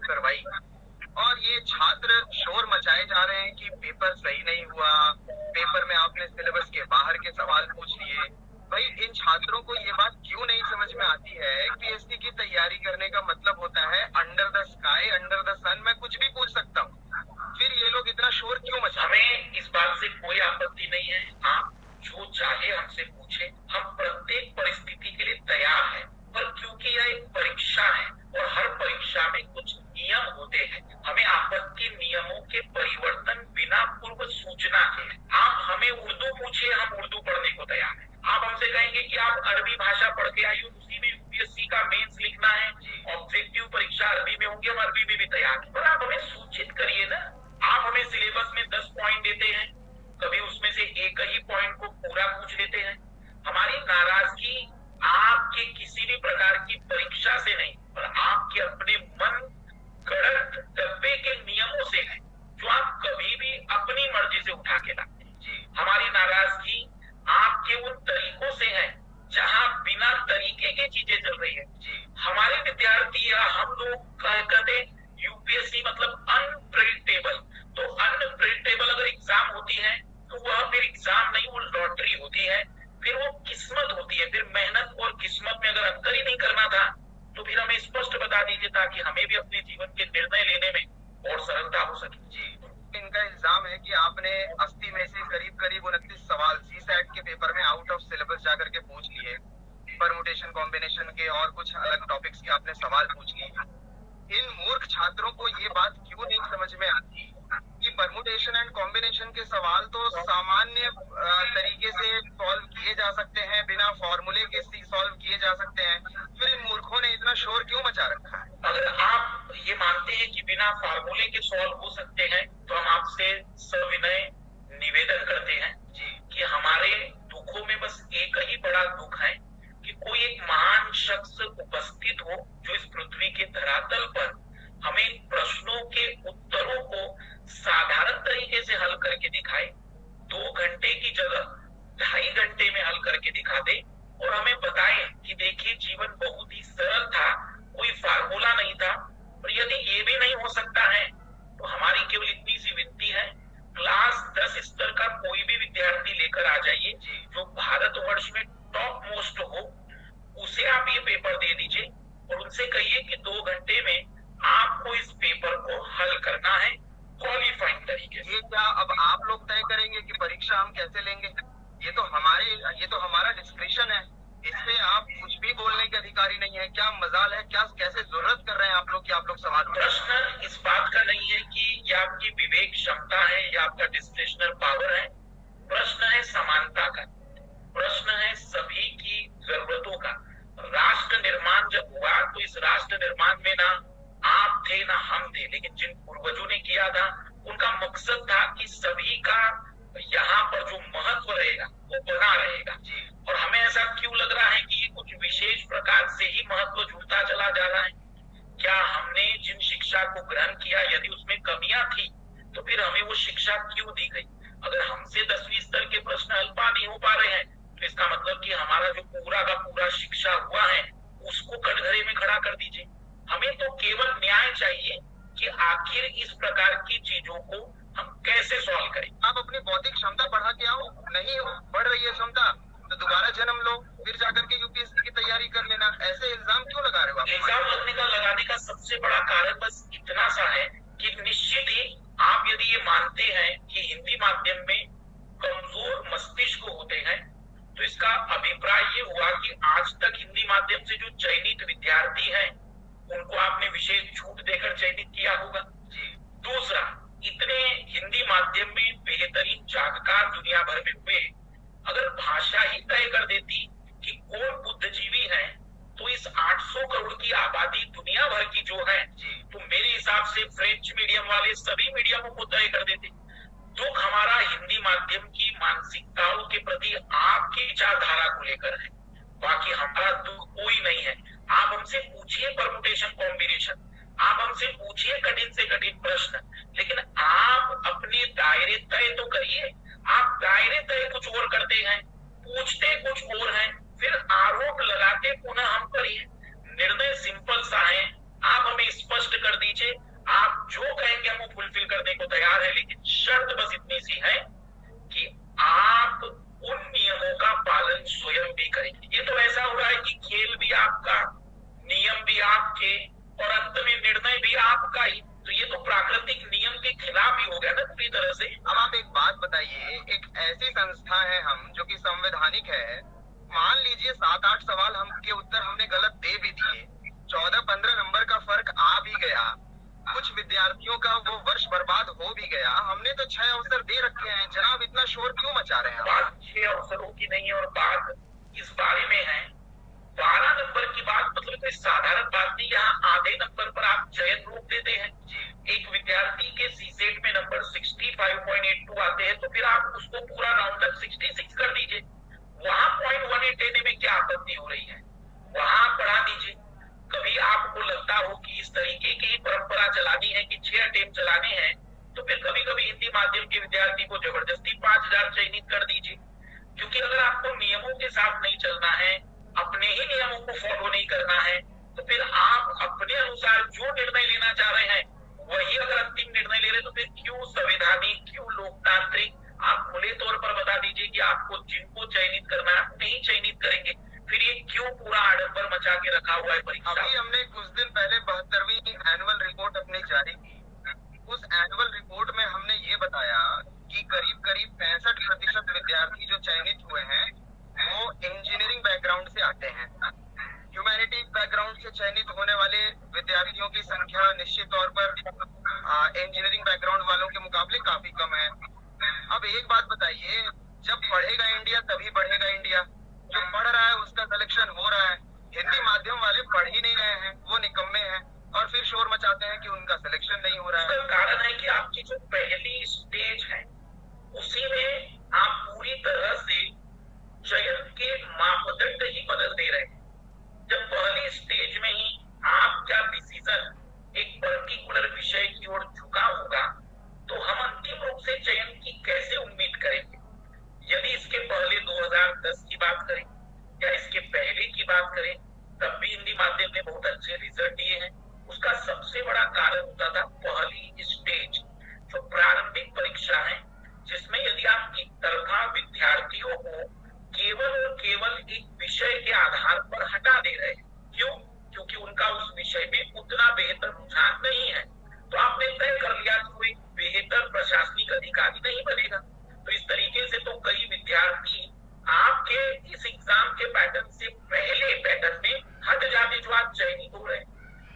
करवाई और ये छात्र शोर मचाए जा रहे हैं कि पेपर सही नहीं हुआ, पेपर में आपने सिलेबस के बाहर के सवाल पूछ लिए। भाई इन छात्रों को ये बात क्यों नहीं समझ में आती है? यूपीएससी की तैयारी करने का मतलब होता है under the sky, under the sun, मैं कुछ भी पूछ सकता हूँ। फिर ये लोग इतना शोर क्यों मचा? हमें इस बात से कोई आपत्ति नहीं है, आप जो चाहे हमसे पूछे, हम प्रत्येक परिस्थिति के लिए तैयार हैं। पर क्योंकि यह एक परीक्षा है और हर परीक्षा में कुछ नियम होते हैं, हमें आपत्ति नियमों के परिवर्तन बिना पूर्व सूचना के। आप हमें उर्दू पूछे, हम उर्दू पढ़ने को तैयार हैं। आप हमसे कहेंगे कि आप अरबी भाषा पढ़ के आई हो, उसी में यूपीएससी का मेंस लिखना है, ऑब्जेक्टिव परीक्षा अरबी में होंगी, हम अरबी में भी तैयार हैं। पर आप हमें सूचित करिए ना। आप हमें सिलेबस में 10 पॉइंट देते हैं, कभी उसमें से एक ही पॉइंट को पूरा पूछ लेते हैं। हमारी नाराजगी आपके किसी भी प्रकार की परीक्षा से नहीं, पर आपके अपने मन गढ़ंत डब्बे के नियमों से है, जो आप कभी भी अपनी मर्जी से उठा के लाते हैं। हमारी नाराजगी आपके उन तरीकों से है जहां बिना तरीके की चीजें चल रही है। हमारे विद्यार्थी या हम लोग कहते यूपीएससी मतलब अनप्रेडिक्टेबल, तो अनप्रेडिक्टेबल अगर एग्जाम होती है तो वह फिर एग्जाम नहीं, वो लॉटरी होती है, फिर वो किस्मत होती है। फिर मेहनत और किस्मत में अगर अंतर ही नहीं करना था तो फिर हमें स्पष्ट बता दीजिए, ताकि हमें भी अपने जीवन के निर्णय लेने में और सरलता हो सके। इनका इल्जाम है कि आपने 80 में से करीब 29 सवाल सीसैट के पेपर में आउट ऑफ सिलेबस जाकर के पूछ लिए, परमुटेशन कॉम्बिनेशन के और कुछ अलग टॉपिक्स के आपने सवाल पूछ लिए। इन मूर्ख छात्रों को ये बात क्यों नहीं समझ में आती कि परमुटेशन एंड कॉम्बिनेशन के सवाल तो सामान्य तरीके से सॉल्व किए जा सकते हैं, बिना फॉर्मूले के सॉल्व किए जा सकते हैं। फिर इन मूर्खों ने इतना शोर क्यों मचा रखा है? अगर आप ये मानते हैं कि बिना फार्मूले के सॉल्व हो सकते हैं, तो हम आपसे सविनय निवेदन करते हैं कि हमारे दुखों में बस एक ही बड़ा दुख है कि कोई एक महान शख्स उपस्थित हो जो इस पृथ्वी के धरातल पर हमें प्रश्नों के उत्तरों को साधारण तरीके से हल करके दिखाए, 2 घंटे की जगह 2.5 घंटे में हल करके दिखा दे और हमें बताए कि देखिए जीवन बहुत ही सरल था, कोई फार्मूला नहीं था। और यदि ये भी नहीं हो सकता है तो हमारी केवल इतनी सी विनती है, क्लास 10 स्तर का कोई भी विद्यार्थी लेकर आ जाइए जो भारतवर्ष में टॉप मोस्ट हो, उसे आप ये पेपर दे दीजिए और उनसे कहिए कि 2 घंटे में आपको इस पेपर को हल करना है क्वालिफाइंग तरीके से। ये क्या अब आप लोग तय करेंगे कि परीक्षा हम कैसे लेंगे? ये तो हमारा डिस्क्रिप्शन है, इससे आप कुछ भी बोलने के अधिकारी नहीं है। क्या मजाल है, क्या कैसे जरूरत कर रहे हैं आप लोग कि आप लोग सवाल? प्रश्न इस बात का नहीं है कि ये आपकी विवेक क्षमता है या आपका डिस्क्रिशनल पावर है, प्रश्न है समानता का, प्रश्न है सभी की जरूरतों का। राष्ट्र निर्माण जब हुआ तो इस राष्ट्र निर्माण में ना आप थे ना हम थे, लेकिन जिन पूर्वजों ने किया था उनका मकसद था कि सभी का यहाँ पर जो महत्व रहेगा वो बना रहेगा। और हमें ऐसा क्यों लग रहा है कि ये कुछ विशेष प्रकार से ही महत्व जुड़ता चला जा रहा है? क्या हमने जिन शिक्षा को ग्रहण किया यदि उसमें कमियां थी तो फिर हमें वो शिक्षा क्यों दी गई? अगर हमसे 10वीं स्तर के प्रश्न हल नहीं हो पा रहे हैं तो इसका मतलब कि हमारा जो पूरा का पूरा शिक्षा हुआ है उसको कटघरे में खड़ा कर दीजिए। हमें तो केवल न्याय चाहिए कि आखिर इस प्रकार की चीजों को हम कैसे सॉल्व करें। आप अपनी बौद्धिक क्षमता बढ़ा के आओ, नहीं बढ़ रही है क्षमता तो दोबारा जन्म लो, फिर जाकर के यूपीएससी की तैयारी कर लेना। ऐसे इल्जाम क्यों लगा रहे हो आप? इल्जाम लगाने का सबसे बड़ा कारण बस इतना सा है कि निश्चित ही आप यदि ये मानते हैं कि हिंदी माध्यम में कमजोर मस्तिष्क होते हैं तो इसका अभिप्राय ये हुआ कि आज तक हिंदी माध्यम से जो चयनित विद्यार्थी हैं उनको आपने विशेष छूट देकर चयनित किया होगा। दूसरा, इतने हिंदी माध्यम में बेहतरीन जागकार दुनिया भर में हुए, अगर भाषा ही तय कर देती कि कौन बुद्धिजीवी है तो इस 800 करोड़ की आबादी दुनिया भर की जो है तो मेरे हिसाब से फ्रेंच मीडियम वाले सभी मीडियमों को तय कर देते। दुख हमारा हिंदी माध्यम की मानसिकताओं के प्रति आपकी विचारधारा को लेकर है, बाकी हमारा दुख कोई नहीं है। आप हमसे पूछिए परमुटेशन कॉम्बिनेशन, आप हमसे पूछिए कठिन से कठिन प्रश्न, लेकिन आप अपने दायरे तय तो करिए। आप दायरे तय कुछ और करते हैं, पूछते कुछ और हैं, फिर आरोप लगाते पुनः हम पर ही। निर्णय सिंपल सा है, आप हमें स्पष्ट कर दीजिए दीजिए, आप जो कहेंगे हम वो फुलफिल करने को तैयार है, लेकिन शर्त बस इतनी सी है कि आप उन नियमों का पालन स्वयं भी करेंगे। ये तो ऐसा हो रहा है कि खेल भी आपका, नियम भी आपके और अंत में निर्णय भी आपका ही, तो ये तो प्राकृतिक नियम के खिलाफ ही हो गया ना पूरी तरह से। अब आप एक बात बताइए, एक ऐसी संस्था है हम जो कि संवैधानिक है, मान लीजिए 7-8 सवाल हम के उत्तर हमने गलत दे भी दिए, 14-15 नंबर का फर्क आ भी गया, कुछ विद्यार्थियों का वो वर्ष बर्बाद हो भी गया, हमने तो 6 अवसर दे रखे हैं, जनाब इतना शोर क्यों मचा रहे हैं? बात 6 अवसरों की नहीं है, और बात इस बारे में है 12 नंबर की बात, मतलब कोई साधारण बात नहीं। यहाँ आधे नंबर पर आप चयन रोक देते हैं। एक विद्यार्थी के सीसेट में नंबर 65.82 आते हैं, तो फिर आप उसको पूरा राउंड तक 66 कर दीजिए। वहां 0.18 देने में क्या आपत्ति हो रही है, वहां बढ़ा दीजिए। कभी आपको लगता हो कि इस तरीके की परंपरा चलानी है कि 6 अटेम्प्ट चलाने हैं, तो फिर कभी कभी हिंदी माध्यम के विद्यार्थी को जबरदस्ती 5000 चयनित कर दीजिए। क्योंकि अगर आपको नियमों के साथ नहीं चलना है, अपने ही नियमों को फॉलो नहीं करना है, तो फिर आप अपने अनुसार जो निर्णय लेना चाह रहे हैं वही अगर अंतिम निर्णय ले रहे, तो फिर क्यों संवैधानिक, क्यों लोकतांत्रिक? आप खुले तौर पर बता दीजिए कि आपको जिनको चयनित करना है आप नहीं चयनित करेंगे, फिर ये क्यों पूरा आडंबर मचा के रखा हुआ है परीक्षा? अभी हमने कुछ दिन पहले 72वीं एनुअल रिपोर्ट अपनी जारी की। उस एनुअल रिपोर्ट में हमने ये बताया कि करीब करीब 65% विद्यार्थी जो चयनित हुए हैं वो इंजीनियरिंग बैकग्राउंड से आते हैं। ह्यूमैनिटी बैकग्राउंड से चयनित होने वाले विद्यार्थियों की संख्या निश्चित तौर पर इंजीनियरिंग बैकग्राउंड वालों के मुकाबले काफी कम है। अब एक बात बताइए, जब पढ़ेगा इंडिया तभी बढ़ेगा इंडिया। जो पढ़ रहा है उसका सिलेक्शन हो रहा है, हिंदी माध्यम वाले पढ़ ही नहीं रहे हैं, वो निकम्मे हैं और फिर शोर मचाते हैं कि उनका सिलेक्शन नहीं हो रहा है। इसका कारण है कि आपकी जो पहली स्टेज है उसी में आप पूरी तरह से चयन के मापदंड ही बदल दे रहे हैं। जब पहली स्टेज में ही आपका डिसीजन एक पर्टिकुलर विषय की ओर झुका होगा, तो हम अंतिम रूप से चयन की कैसे उम्मीद करेंगे? यदि इसके पहले 2010 की बात करें या इसके पहले की बात करें, तब भी हिंदी माध्यम ने बहुत अच्छे रिजल्ट दिए हैं। उसका सबसे बड़ा कारण होता था पहली स्टेज, जो प्रारंभिक परीक्षा है, जिसमें यदि आप एक तरफा विद्यार्थियों को केवल और केवल एक विषय के आधार पर हटा दे रहे हैं। क्यों? क्योंकि उनका उस विषय में उतना बेहतर रुझान नहीं है, तो आपने तय कर लिया कि वो एक बेहतर प्रशासनिक अधिकारी नहीं बनेगा। तो इस तरीके से तो कई विद्यार्थी आपके इस एग्जाम के पैटर्न से पहले पैटर्न में हट जाते जो आज चयनित हो रहे हैं।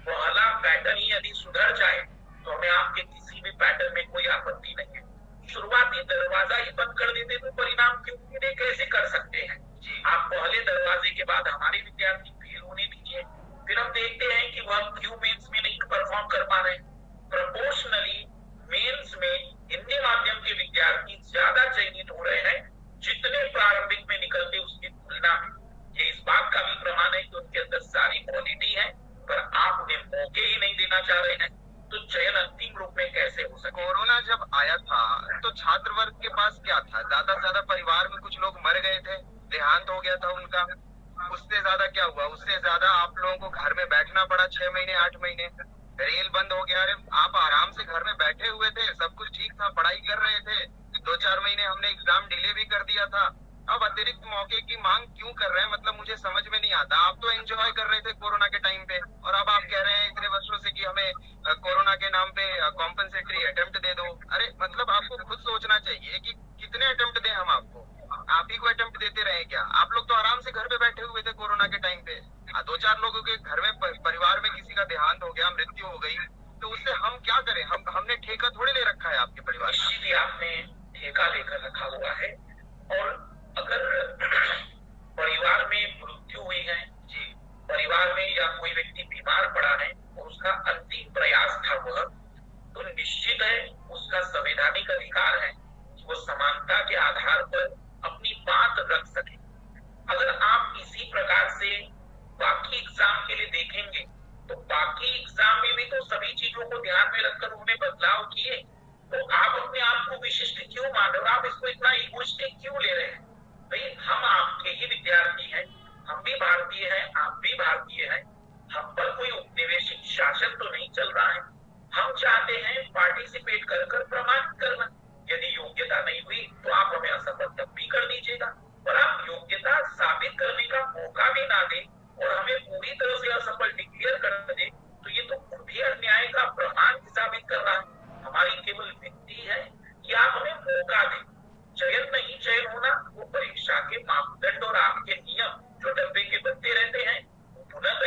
पहला पैटर्न ही यदि सुधर जाए तो हमें आपके किसी भी पैटर्न में कोई आपत्ति नहीं है। शुरुआती दरवाजा ही बंद कर देते तो परिणाम की उम्मीदें कैसे कर सकते हैं? आप पहले दरवाजे के बाद हमारे विद्यार्थी फेल होने दीजिए, फिर हम देखते हैं कि वह क्यों मेंस में नहीं परफॉर्म कर पा रहे। प्रोपोर्शनली मेंस में हिंदी माध्यम के विद्यार्थी ज्यादा चयनित हो रहे हैं जितने प्रारंभिक में निकलते उसकी तुलना में। ये इस बात का भी प्रमाण है कि उनके अंदर सारी क्वालिटी है, पर आप उन्हें मौके ही नहीं देना चाह रहे हैं, तो चयन अंतिम रूप में कैसे हो सके? कोरोना जब आया था तो छात्र वर्ग के पास क्या था? ज्यादा से ज्यादा परिवार में कुछ लोग मर गए थे, देहांत हो गया था उनका। उससे ज्यादा क्या हुआ? उससे ज्यादा आप लोगों को घर में बैठना पड़ा 6 महीने 8 महीने, रेल बंद हो गया। अरे आप आराम से घर में बैठे हुए थे, सब कुछ ठीक था, पढ़ाई कर रहे थे, 2-4 महीने हमने एग्जाम डिले भी कर दिया था। अब अतिरिक्त मौके की मांग क्यों कर रहे हैं? मतलब मुझे समझ में नहीं आता। आप तो एंजॉय कर रहे थे कोरोना के टाइम पे, और अब आप कह रहे हैं इतने वर्षों से कि हमें कोरोना के नाम पे कॉम्पनसेटरी अटेम्प्ट दे दो। अरे मतलब आपको खुद सोचना चाहिए कि कितने अटेम्प्ट दें हम आपको? आप ही को अटेम्प्ट देते रहे क्या? आप लोग तो आराम से घर पे बैठे हुए थे कोरोना के टाइम पे। 2-4 लोगों के घर में परिवार में किसी का देहांत हो गया, मृत्यु हो गई, तो उससे हम क्या करें? हमने ठेका थोड़ी ले रखा है आपके परिवार का। इसीलिए आपने ठेका लेकर रखा हुआ है। और अगर परिवार में मृत्यु हुई है जी, परिवार में या कोई व्यक्ति बीमार पड़ा है और उसका अंतिम प्रयास था वह, तो निश्चित है उसका संवैधानिक अधिकार है कि वो समानता के आधार पर अपनी बात रख सके। अगर आप इसी प्रकार से बाकी एग्जाम के लिए देखेंगे तो बाकी एग्जाम में भी तो सभी चीजों को ध्यान में रखकर उन्होंने बदलाव किए, तो आप अपने आप को विशिष्ट क्यों मान रहे हो? आप इसको इतना इगोइस्टिक क्यों ले रहे हैं? भाई हम आपके ही विद्यार्थी हैं, हम भी भारतीय हैं, आप भी भारतीय हैं, हम पर कोई उपनिवेशिक शासन तो नहीं चल रहा है। हम चाहते हैं पार्टिसिपेट कर कर प्रमाणित करना। यदि योग्यता नहीं हुई तो आप हमें असफल तब भी कर दीजिएगा, और आप योग्यता साबित करने का मौका भी ना दें और हमें पूरी तरह से असफल डिक्लेयर कर दे, तो ये तो खुद ही अन्याय का प्रमाण साबित कर रहा है। हमारी केवल विनती है कि आप हमें मौका दें। चयन नहीं चयन होना वो परीक्षा के मापदंड और आपके नियम जो डब्बे के बनते रहते हैं, पुनः